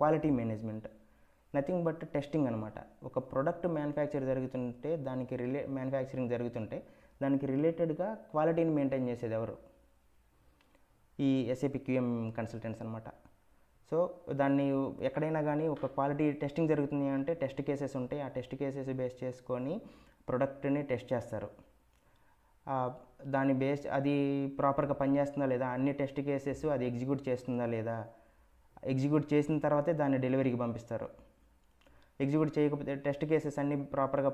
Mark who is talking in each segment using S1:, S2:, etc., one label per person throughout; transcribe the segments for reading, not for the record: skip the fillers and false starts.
S1: Quality management, nothing but testing అనమాట. ఒక product manufacturing జరుగుతుంటే దానికి రిలేటెడ్గా క్వాలిటీని మెయింటైన్ చేసేది ఎవరు? ఈ SAP QM కన్సల్టెంట్స్ అనమాట. సో దాన్ని ఎక్కడైనా కానీ ఒక క్వాలిటీ టెస్టింగ్ జరుగుతుంది అంటే టెస్ట్ కేసెస్ ఉంటాయి. ఆ టెస్ట్ కేసెస్ బేస్ చేసుకొని ప్రొడక్ట్ని టెస్ట్ చేస్తారు. దాని బేస్ అది ప్రాపర్గా పనిచేస్తుందా లేదా, అన్ని టెస్ట్ కేసెస్ అది ఎగ్జిక్యూట్ చేస్తుందా లేదా, ఎగ్జిక్యూట్ చేసిన తర్వాతే దాన్ని డెలివరీకి పంపిస్తారు. ఎగ్జిక్యూట్ చేయకపోతే టెస్ట్ కేసెస్ అన్నీ ప్రాపర్గా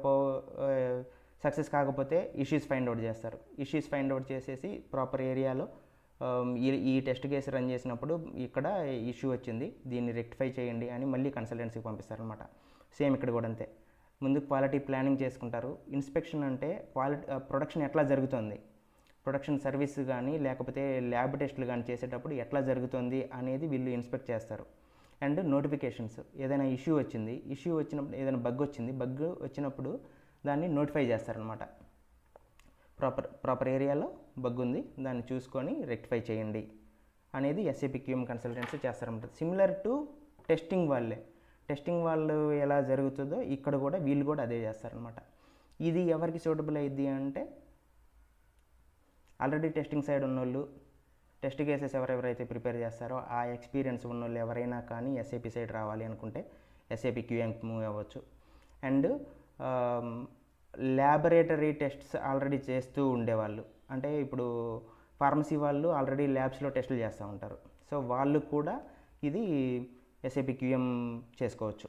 S1: సక్సెస్ కాకపోతే ఇష్యూస్ ఫైండ్ అవుట్ చేస్తారు. ఇష్యూస్ ఫైండ్ అవుట్ చేసేసి ప్రాపర్ ఏరియాలో ఈ టెస్ట్ కేసు రన్ చేసినప్పుడు ఇక్కడ ఇష్యూ వచ్చింది, దీన్ని రెక్టిఫై చేయండి అని మళ్ళీ కన్సల్టెన్సీకి పంపిస్తారనమాట. సేమ్ ఇక్కడ కూడా అంతే. ముందు క్వాలిటీ ప్లానింగ్ చేసుకుంటారు. ఇన్స్పెక్షన్ అంటే ప్రొడక్షన్ ఎట్లా జరుగుతుంది, ప్రొడక్షన్ సర్వీస్ కానీ లేకపోతే ల్యాబ్ టెస్టులు కానీ చేసేటప్పుడు ఎట్లా జరుగుతుంది అనేది వీళ్ళు ఇన్స్పెక్ట్ చేస్తారు. అండ్ నోటిఫికేషన్స్, ఏదైనా ఇష్యూ వచ్చినప్పుడు ఏదైనా బగ్ వచ్చినప్పుడు దాన్ని నోటిఫై చేస్తారనమాట. ప్రాపర్ ఏరియాలో బగ్ ఉంది, దాన్ని చూసుకొని రెక్టిఫై చేయండి అనేది SAP QM కన్సల్టెంట్స్ చేస్తారన్నమాట. సిమిలర్ టు టెస్టింగ్ వాళ్ళు ఎలా జరుగుతుందో ఇక్కడ కూడా వీళ్ళు కూడా అదే చేస్తారనమాట. ఇది ఎవరికి సూటబుల్ అయ్యిద్ది అంటే ఆల్రెడీ టెస్టింగ్ సైడ్ ఉన్నోళ్ళు, టెస్ట్ కేసెస్ ఎవరెవరైతే ప్రిపేర్ చేస్తారో ఆ ఎక్స్పీరియన్స్ ఉన్నోళ్ళు ఎవరైనా కానీ SAP సైడ్ రావాలి అనుకుంటే SAP QMకి మూవ్ అవ్వచ్చు. అండ్ ల్యాబొరేటరీ టెస్ట్స్ ఆల్రెడీ చేస్తూ ఉండేవాళ్ళు, అంటే ఇప్పుడు ఫార్మసీ వాళ్ళు ఆల్రెడీ ల్యాబ్స్లో టెస్టులు చేస్తూ ఉంటారు. సో వాళ్ళు కూడా ఇది SAP QM చేసుకోవచ్చు.